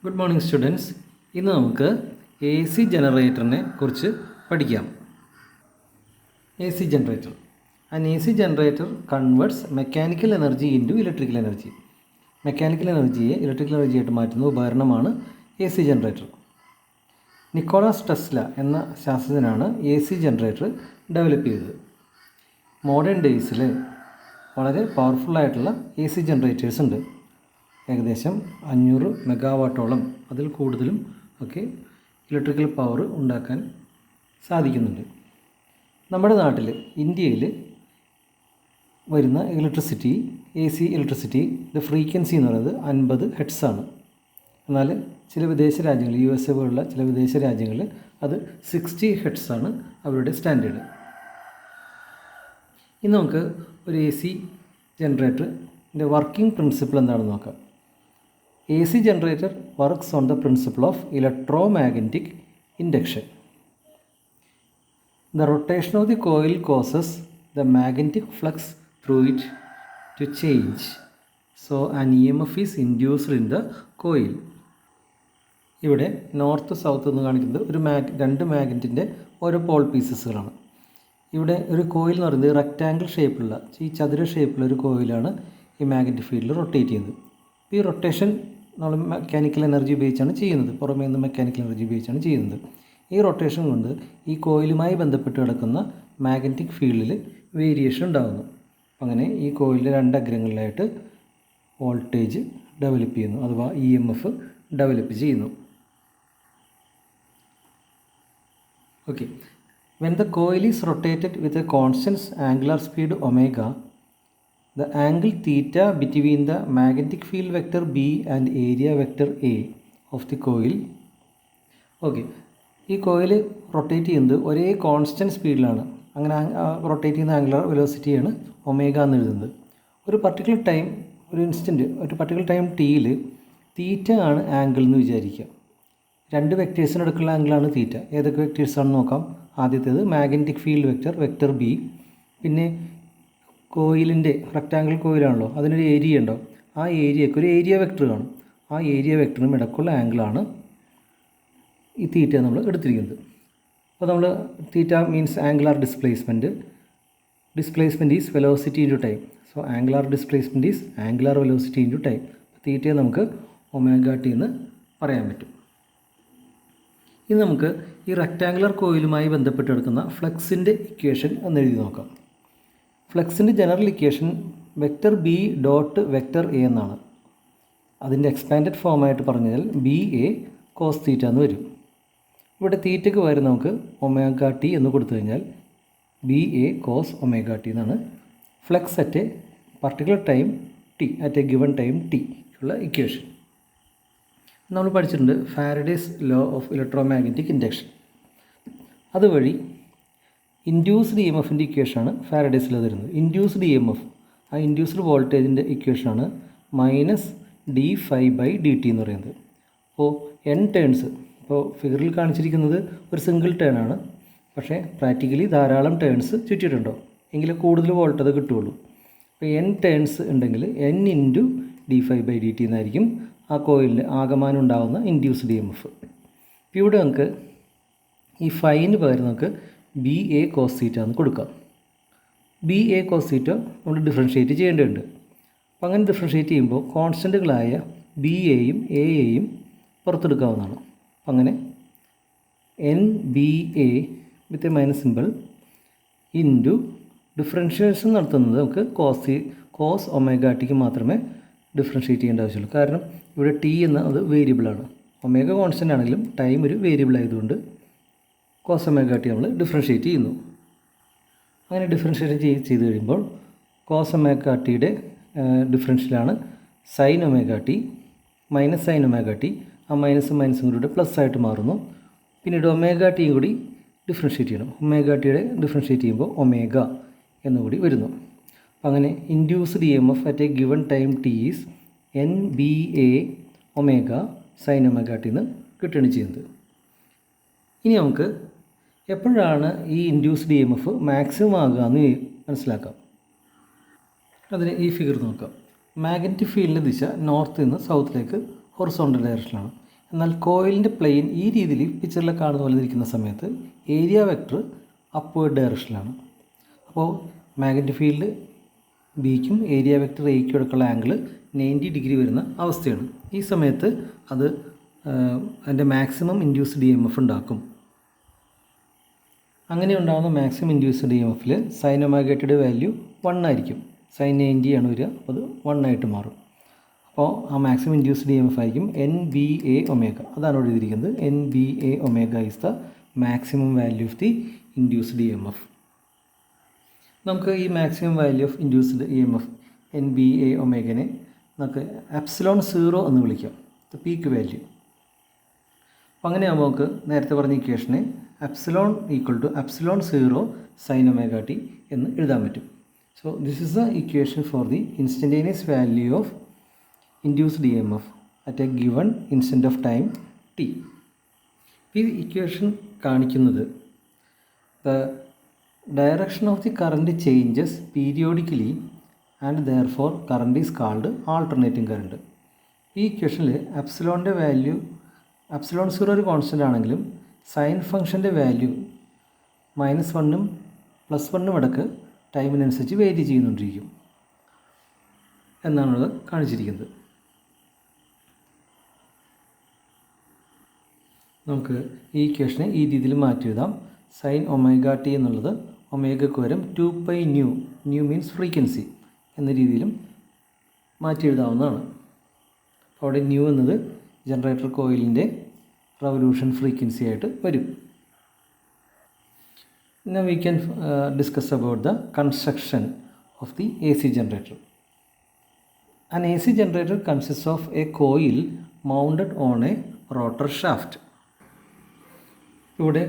Good morning students. ഇന്ന് നമുക്ക് A C ജനറേറ്ററിനെ കുറിച്ച് പഠിക്കാം. A C generator. An A C generator converts mechanical energy into electrical energy. Mechanical എനർജിയെ ഇലക്ട്രിക്കൽ എനർജിയായിട്ട് മാറ്റുന്ന ഉപകരണമാണ് A C generator. Nicholas Tesla എന്ന ശാസ്ത്രജ്ഞനാണ് എ സി ജനറേറ്റർ ഡെവലപ്പ് ചെയ്തത്. മോഡേൺ ഡേയ്സിൽ വളരെ പവർഫുള്ളായിട്ടുള്ള എ സി ജനറേറ്റേഴ്സ് ഉണ്ട്. ഏകദേശം 500 മെഗാവാട്ടോളം അതിൽ കൂടുതലും ഒക്കെ ഇലക്ട്രിക്കൽ പവർ ഉണ്ടാക്കാൻ സാധിക്കുന്നുണ്ട്. നമ്മുടെ നാട്ടിൽ ഇന്ത്യയിൽ വരുന്ന ഇലക്ട്രിസിറ്റി, എ സി ഇലക്ട്രിസിറ്റിയുടെ ഫ്രീക്വൻസി എന്ന് പറയുന്നത് 50 ഹെർട്സാണ്. എന്നാൽ ചില വിദേശ രാജ്യങ്ങൾ, USA പോലുള്ള ചില വിദേശ രാജ്യങ്ങളിൽ അത് 60 ഹെർട്സാണ് അവരുടെ സ്റ്റാൻഡേർഡ്. ഇന്ന് നമുക്ക് ഒരു എ സി ജനറേറ്ററിൻ്റെ വർക്കിംഗ് പ്രിൻസിപ്പിൾ എന്താണെന്ന് നോക്കാം. A C generator works on the principle of electromagnetic induction. The rotation of the coil causes the magnetic flux through it to change. So an EMF is induced in the coil. ഇവിടെ north south എന്ന് കാണിക്കുന്നത് രണ്ട് മാഗ്നറ്റിൻ്റെ ഓരോ Paul പീസസുകളാണ്. ഇവിടെ ഒരു coil എന്ന് പറയുന്നത് rectangle ഷേപ്പിലുള്ള, ഈ ചതുര ഷേപ്പിലുള്ള ഒരു കോയിലാണ് ഈ മാഗ്നറ്റിക് ഫീൽഡിൽ റൊട്ടേറ്റ് ചെയ്യുന്നത്. ഈ റൊട്ടേഷൻ നമ്മൾ മെക്കാനിക്കൽ എനർജി ഉപയോഗിച്ചാണ് ചെയ്യുന്നത്, പുറമേ നിന്ന് മെക്കാനിക്കൽ എനർജി ഉപയോഗിച്ചാണ് ചെയ്യുന്നത്. ഈ റൊട്ടേഷൻ കൊണ്ട് ഈ കോയിലുമായി ബന്ധപ്പെട്ട് കിടക്കുന്ന മാഗ്നറ്റിക് ഫീൽഡിൽ വേരിയേഷൻ ഉണ്ടാകുന്നു. അങ്ങനെ ഈ കോയിലിൻ്റെ രണ്ട് അഗ്രങ്ങളിലായിട്ട് വോൾട്ടേജ് ഡെവലപ്പ് ചെയ്യുന്നു, അഥവാ EMF ഡെവലപ്പ് ചെയ്യുന്നു. Okay. When the coil is rotated with a constant angular speed omega, the angle theta between the magnetic field vector B and area vector A of the coil. Okay, ഈ coil rotate ചെയ്യുന്നത് ഒരേ constant സ്പീഡിലാണ്. അങ്ങനെ rotate ചെയ്യുന്ന angular വെലോസിറ്റിയാണ് omega എന്ന് എഴുതുന്നത്. ഒരു particular time, ഒരു ഇൻസ്റ്റൻറ്റ്, ഒരു പർട്ടിക്കുലർ ടൈം ടിയിൽ തീറ്റ ആണ് ആംഗിൾ എന്ന് വിചാരിക്കുക. രണ്ട് വെക്ടേഴ്സിനടുക്കുള്ള ആംഗിളാണ് തീറ്റ. ഏതൊക്കെ വെക്ടേഴ്സാണെന്ന് നോക്കാം. ആദ്യത്തേത് മാഗ്നറ്റിക് ഫീൽഡ് വെക്ടർ ബി. പിന്നെ കോയിലിൻ്റെ റെക്റ്റാങ്കിൾ കോയിലാണല്ലോ, അതിനൊരു ഏരിയ ഉണ്ടാവും. ആ ഏരിയയ്ക്ക് ഒരു ഏരിയ വെക്ടർ കാണും. ആ ഏരിയ വെക്ടറിനും ഇടയ്ക്കുള്ള ആംഗിളാണ് ഈ തീറ്റ നമ്മൾ എടുത്തിരിക്കുന്നത്. അപ്പോൾ നമ്മൾ theta means angular displacement. Displacement is velocity into time. So angular displacement is angular velocity into time. തീറ്റയെ നമുക്ക് ഒമേഗ ടി എന്ന് പറയാൻ പറ്റും. ഇനി നമുക്ക് ഈ റെക്റ്റാങ്കുലർ കോയിലുമായി ബന്ധപ്പെട്ട് കിടക്കുന്ന ഫ്ലക്സിൻ്റെ ഇക്വേഷൻ ഒന്ന് എഴുതി നോക്കാം. ഫ്ലക്സിൻ്റെ general equation vector B dot vector A എന്നാണ്. അതിൻ്റെ എക്സ്പാൻഡഡ് ഫോമായിട്ട് പറഞ്ഞാൽ BA കോസ് തീറ്റ എന്ന് വരും. ഇവിടെ തീറ്റയ്ക്ക് പകരം നമുക്ക് ഒമേഗ ടി എന്ന് കൊടുത്തു കഴിഞ്ഞാൽ BA കോസ് ഒമേഗ ടി എന്നാണ് flux at A particular time T, at a given time T ഉള്ള ഇക്വേഷൻ. നമ്മൾ പഠിച്ചിട്ടുണ്ട് Faraday's law of electromagnetic induction. അതുവഴി ഇൻഡ്യൂസ്ഡ് EMFൻ്റെ ഇക്വേഷനാണ് ഫാരഡേസ് ലോ തരുന്നത്. ഇൻഡ്യൂസ്ഡ് EMF, ആ ഇൻഡ്യൂസ്ഡ് വോൾട്ടേജിൻ്റെ ഇക്വേഷനാണ് -d∅dt എന്ന് പറയുന്നത്. അപ്പോൾ N ടേൺസ്, ഇപ്പോൾ ഫിഗറിൽ കാണിച്ചിരിക്കുന്നത് ഒരു സിംഗിൾ ടേൺ ആണ്, പക്ഷേ പ്രാക്ടിക്കലി ധാരാളം ടേൺസ് ചുറ്റിയിട്ടുണ്ടോ എങ്കിൽ കൂടുതൽ വോൾട്ടേജ് കിട്ടുകയുള്ളൂ. അപ്പോൾ N ടേൺസ് ഉണ്ടെങ്കിൽ N × d∅dt എന്നായിരിക്കും ആ കോയിലിന് ആകമാനം ഉണ്ടാകുന്ന ഇൻഡ്യൂസ്ഡ് EMF. ഇപ്പോൾ ഇവിടെ നമുക്ക് ഈ ഫൈന് പകരം നമുക്ക് BA കോസ് തീറ്റ എന്ന് കൊടുക്കാം. BA കോസ് തീറ്റ നമ്മൾ ഡിഫറൻഷ്യേറ്റ് ചെയ്യേണ്ടതുണ്ട്. അപ്പോൾ അങ്ങനെ ഡിഫറൻഷ്യേറ്റ് ചെയ്യുമ്പോൾ കോൺസ്റ്റൻറ്റുകളായ BAയും AAയും പുറത്തെടുക്കാവുന്നതാണ്. അപ്പം അങ്ങനെ NBA with A minus simple into differentiation നടത്തുന്നത് നമുക്ക് കോസ് ഒമേഗ ടിക്ക് മാത്രമേ ഡിഫറൻഷ്യേറ്റ് ചെയ്യേണ്ട ആവശ്യമുള്ളൂ. കാരണം ഇവിടെ ടി എന്ന അത് വേരിയബിളാണ്. ഒമേഗ കോൺസ്റ്റൻ്റ് ആണെങ്കിലും ടൈം ഒരു വേരിയബിൾ ആയതുകൊണ്ട് കോസ് ഒമേഗ ടി നമ്മൾ ഡിഫറൻഷ്യേറ്റ് ചെയ്യുന്നു. അങ്ങനെ ഡിഫറൻഷ്യേറ്റ് ചെയ്ത് കഴിയുമ്പോൾ കോസ് ഒമേഗ ടിയുടെ ഡിഫറൻഷ്യലാണ് sine omega T minus sine omega T. ആ മൈനസും കൂടി പ്ലസ് ആയിട്ട് മാറുന്നു. പിന്നീട് ഒമേഗ ടിയും കൂടി ഡിഫറൻഷ്യേറ്റ് ചെയ്യണം. ഒമേഗ ടിയുടെ ഡിഫറൻഷ്യേറ്റ് ചെയ്യുമ്പോൾ ഒമേഗ എന്നുകൂടി വരുന്നു. അങ്ങനെ induced EMF at a given time T is NBA omega sine omega T എന്ന് കിട്ടുകയാണ് ചെയ്യുന്നത്. ഇനി നമുക്ക് എപ്പോഴാണ് ഈ ഇൻഡ്യൂസ്ഡ് EMF മാക്സിമം ആകുക എന്ന് മനസ്സിലാക്കാം. അതിന് ഈ ഫിഗർ നോക്കാം. മാഗ്നറ്റിക് ഫീൽഡിൻ്റെ ദിശ നോർത്തിൽ നിന്ന് സൗത്തിലേക്ക് ഹൊറിസോണ്ടൽ ഡയറക്ഷനാണ്. എന്നാൽ കോയിലിൻ്റെ പ്ലെയിൻ ഈ രീതിയിൽ പിക്ചറിൽ കാണുന്ന പോലെ ഇരിക്കുന്ന സമയത്ത് ഏരിയ വെക്ടർ അപ്വേർഡ് ഡയറക്ഷനിലാണ്. അപ്പോൾ മാഗ്നറ്റിക് ഫീൽഡ് ബിക്കും ഏരിയ വെക്ടർ എയ്ക്കും എടുക്കുള്ള ആംഗിൾ 90 ഡിഗ്രി വരുന്ന അവസ്ഥയാണ്. ഈ സമയത്ത് അത് അതിൻ്റെ maximum induced E M F ഉണ്ടാക്കും. അങ്ങനെ ഉണ്ടാകുന്ന മാക്സിമം ഇൻഡ്യൂസ്ഡ് ഇ എം എഫിൽ സൈൻ ഒമേഗയുടെ വാല്യൂ 1 ആയിരിക്കും. സൈൻ 90 ആണ് വരിക, അപ്പോൾ അത് 1 ആയിട്ട് മാറും. അപ്പോൾ ആ maximum induced E M F ആയിരിക്കും NBA ഒമേഗ. അതാണ് ഇവിടെ എഴുതിയിരിക്കുന്നത്. NBA omega is the maximum value of the induced E M F. നമുക്ക് ഈ maximum value of induced E M F NBA ഒമേഗനെ നമുക്ക് എപ്സിലോൺ 0 എന്ന് വിളിക്കാം, ദ പീക്ക് വാല്യൂ. അപ്പോൾ അങ്ങനെയാകുമ്പോൾ നമുക്ക് നേരത്തെ പറഞ്ഞ ഇക്വേഷനെ epsilon equal to epsilon 0 sine omega T എന്ന് എഴുതാൻ പറ്റും. So this is the equation for the instantaneous value of induced E M F at a given instant of time T. ഈ ഇക്വേഷൻ കാണിക്കുന്നത് the direction of the current changes periodically and therefore current is called alternating current. ഈ ഇക്വേഷനിൽ എപ്സിലോണിൻ്റെ value epsilon 0 ഒരു constant ആണെങ്കിലും sign ഫംഗ്ഷൻ്റെ value -1 +1 ഇടയ്ക്ക് ടൈമിനനുസരിച്ച് vary ചെയ്യുന്നുകൊണ്ടിരിക്കും എന്നാണത് കാണിച്ചിരിക്കുന്നത്. നമുക്ക് ഈ ഇക്വേഷനെ ഈ രീതിയിൽ മാറ്റി എഴുതാം. സൈൻ ഒമേഗ ടി എന്നുള്ളത് ഒമേഗയ്ക്ക് പകരം 2π ന്യൂ മീൻസ് ഫ്രീക്വൻസി എന്ന രീതിയിലും മാറ്റി എഴുതാവുന്നതാണ്. അവിടെ ന്യൂ എന്നത് ജനറേറ്റർ കോയിലിൻ്റെ റവല്യൂഷൻ ഫ്രീക്വൻസി ആയിട്ട് വരും. Now we can discuss about the construction of the AC generator. An AC generator consists of a coil mounted on a rotor shaft. ഇവിടെ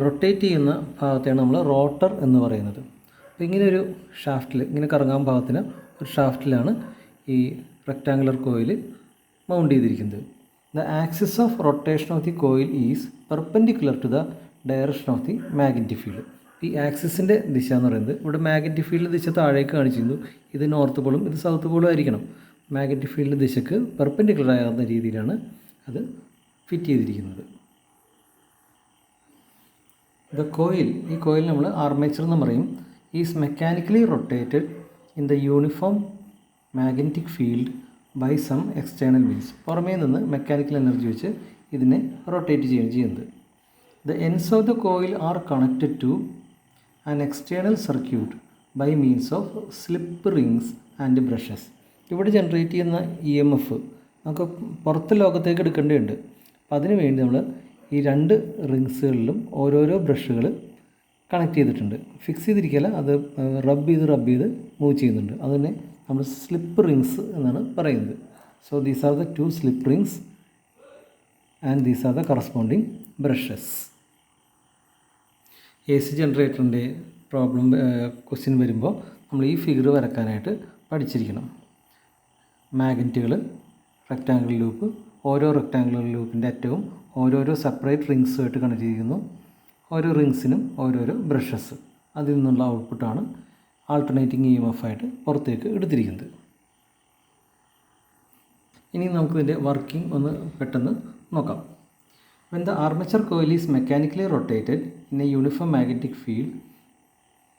റൊട്ടേറ്റ് ചെയ്യുന്ന ഭാഗത്തെയാണ് നമ്മൾ റോട്ടർ എന്ന് പറയുന്നത്. അപ്പോൾ ഇങ്ങനെ ഒരു ഷാഫ്റ്റിൽ ഇങ്ങനെ കറങ്ങാൻ ഭാഗത്തിന് ഒരു ഷാഫ്റ്റിലാണ് ഈ റെക്റ്റാങ്കുലർ കോയിൽ മൗണ്ട് ചെയ്തിരിക്കുന്നത്. The axis of rotation of the coil is perpendicular to the direction of the magnetic field. ഈ ആക്സിസിൻ്റെ ദിശ എന്ന് പറയുന്നത് ഇവിടെ മാഗ്നറ്റിക് ഫീൽഡ് ദിശ താഴേക്ക് കാണിച്ചിരുന്നു. ഇത് നോർത്ത് പോളും ഇത് സൗത്ത് പോളും ആയിരിക്കണം. മാഗ്നറ്റിക് ഫീൽഡ് ദിശക്ക് പെർപെൻഡിക്കുലർ ആകുന്ന രീതിയിലാണ് അത് ഫിറ്റ് ചെയ്തിരിക്കുന്നത്. ദ കോയിൽ, ഈ കോയിൽ നമ്മൾ ആർമേച്ചർ എന്ന് പറയും. Is mechanically rotated in the uniform magnetic field by some external means. പുറമേ നിന്ന് മെക്കാനിക്കൽ എനർജി വെച്ച് ഇതിനെ റൊട്ടേറ്റ് ചെയ്യുന്നത്. The ends of the coil are connected to an external circuit by means of slip rings and brushes. ഇവിടെ generate ചെയ്യുന്ന E M F നമുക്ക് പുറത്ത് ലോകത്തേക്ക് എടുക്കേണ്ടതുണ്ട്. അപ്പോൾ അതിന് വേണ്ടി നമ്മൾ ഈ 2 റിങ്സുകളിലും ഓരോരോ ബ്രഷുകൾ കണക്ട് ചെയ്തിട്ടുണ്ട്. ഫിക്സ് ചെയ്തിരിക്കില്ല, അത് റബ്ബ് ചെയ്ത് മൂവ് ചെയ്യുന്നുണ്ട്. അതിനെ നമ്മൾ സ്ലിപ്പ് റിങ്സ് എന്നാണ് പറയുന്നത്. So these are the 2 slip rings and these are the corresponding brushes. A C ജനറേറ്ററിൻ്റെ പ്രോബ്ലം ക്വസ്റ്റ്യൻ വരുമ്പോൾ നമ്മൾ ഈ ഫിഗർ വരക്കാനായിട്ട് പഠിച്ചിരിക്കണം. മാഗ്നറ്റുകൾ, റെക്റ്റാങ്കുലർ ലൂപ്പ്, ഓരോ റെക്റ്റാങ്കുലർ ലൂപ്പിൻ്റെ അറ്റവും ഓരോരോ സെപ്പറേറ്റ് റിങ്സുമായിട്ട് കണക്ട് ചെയ്തിരിക്കുന്നു. ഓരോ റിങ്സിനും ഓരോരോ ബ്രഷസ്. അതിൽ നിന്നുള്ള ഔട്ട്പുട്ടാണ് ആൾട്ടർനേറ്റിംഗ് ഇ എം എഫ് ആയിട്ട് പുറത്തേക്ക് എടുത്തിരിക്കുന്നത്. ഇനി നമുക്കിതിൻ്റെ വർക്കിംഗ് ഒന്ന് പെട്ടെന്ന് നോക്കാം. When the armature coil is mechanically rotated in a uniform magnetic field,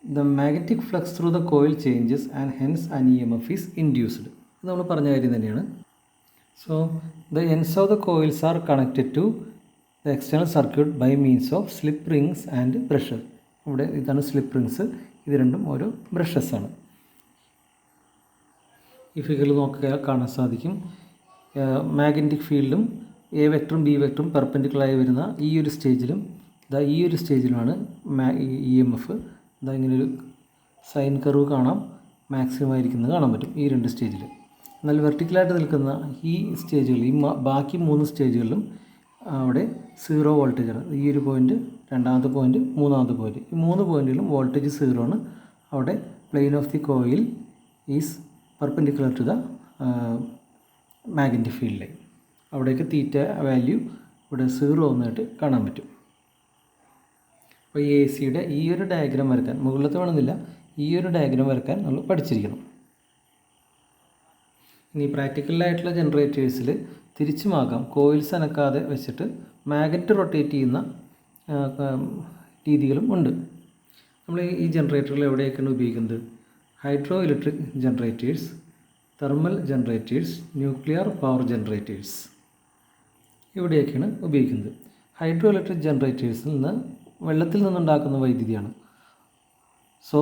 the magnetic flux through the coil changes and hence an EMF is induced. ഇത് നമ്മൾ പറഞ്ഞ കാര്യം തന്നെയാണ്. So the ends of the coils are connected to the external circuit by means of slip rings and brushes. ഇവിടെ ഇതാണ് slip rings, ഇത് രണ്ടും ഓരോ ബ്രഷസ് ആണ്. ഈ ഫിഗറിൽ നോക്കിയാൽ കാണാൻ സാധിക്കും മാഗ്നറ്റിക് ഫീൽഡും എ വെക്ടറും ബി വെക്ടറും പെർപെൻഡിക്കുലറായി വരുന്ന ഈ ഒരു സ്റ്റേജിലും ഈ ഒരു സ്റ്റേജിലുമാണ് ഇ എം എഫ്. ഇങ്ങനൊരു സൈൻ കർവ് കാണാം, മാക്സിമം ആയിരിക്കുന്നത് കാണാൻ പറ്റും ഈ 2 സ്റ്റേജിൽ. എന്നാൽ വെർട്ടിക്കലായിട്ട് നിൽക്കുന്ന ഈ സ്റ്റേജുകളിൽ, ഈ ബാക്കി 3 സ്റ്റേജുകളിലും അവിടെ 0 വോൾട്ടേജാണ്. ഈ ഒരു പോയിൻറ്റ്, രണ്ടാമത്തെ പോയിൻറ്റ്, മൂന്നാമത്തെ പോയിൻറ്റ്, ഈ 3 പോയിൻറ്റിലും വോൾട്ടേജ് 0 ആണ്. അവിടെ plane of the coil is perpendicular to the magnetic field. അവിടേക്ക് തീറ്റ വാല്യൂ ഇവിടെ 0 ഒന്നായിട്ട് കാണാൻ പറ്റും. അപ്പോൾ ഈ എ സിയുടെ ഈ ഒരു ഡയഗ്രാം വരക്കാൻ, മുകളിലത്തെ വേണമെന്നില്ല, ഈ ഒരു ഡയഗ്രാം വരക്കാൻ നമ്മൾ പഠിച്ചിരിക്കണം. ഇനി പ്രാക്ടിക്കലായിട്ടുള്ള ജനറേറ്റേഴ്സിൽ തിരിച്ചുമാകാം, കോയിൽസ് അനക്കാതെ വെച്ചിട്ട് മാഗ്നറ്റ് റൊട്ടേറ്റ് ചെയ്യുന്ന രീതികളും ഉണ്ട്. നമ്മൾ ഈ ജനറേറ്ററുകൾ എവിടെയൊക്കെയാണ് ഉപയോഗിക്കുന്നത്? Hydro electric generators, thermal generators, nuclear power generators, ഇവിടെയൊക്കെയാണ് ഉപയോഗിക്കുന്നത്. ഹൈഡ്രോ ഇലക്ട്രിക് ജനറേറ്റേഴ്സിൽ നിന്ന് വെള്ളത്തിൽ നിന്നുണ്ടാക്കുന്ന വൈദ്യുതിയാണ്. So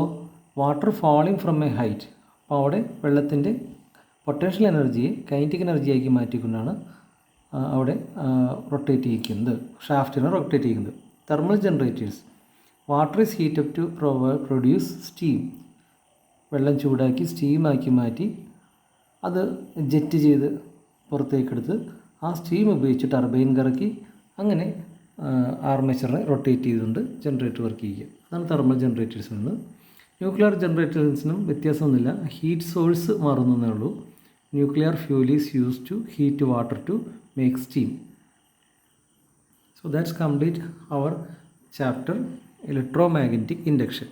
water falling from a height, അപ്പോൾ അവിടെ വെള്ളത്തിൻ്റെ പൊട്ടൻഷ്യൽ എനർജിയെ കൈനറ്റിക് എനർജിയാക്കി മാറ്റിക്കൊണ്ടാണ് അവിടെ റൊട്ടേറ്റ് ചെയ്യിക്കുന്നത്, ഷാഫ്റ്റിനെ റൊട്ടേറ്റ് ചെയ്യുന്നത്. Thermal generators, water is heat up to produce steam, വെള്ളം ചൂടാക്കി സ്റ്റീമാക്കി മാറ്റി അത് ജെറ്റ് ചെയ്ത് പുറത്തേക്കെടുത്ത് ആ സ്റ്റീം ഉപയോഗിച്ച് ടർബൈൻ കറക്കി അങ്ങനെ ആർമേച്ചറിനെ റൊട്ടേറ്റ് ചെയ്തുകൊണ്ട് ജനറേറ്റർ വർക്ക് ചെയ്യുക. അതാണ് തെർമൽ ജനറേറ്റേഴ്സിൽ നിന്ന്. ന്യൂക്ലിയർ ജനറേറ്റേഴ്സിനും വ്യത്യാസമൊന്നുമില്ല, ഹീറ്റ് സോഴ്സ് മാറുന്നതേ ഉള്ളൂ. Nuclear fuel is use to heat water to make steam. So that's complete our chapter electromagnetic induction.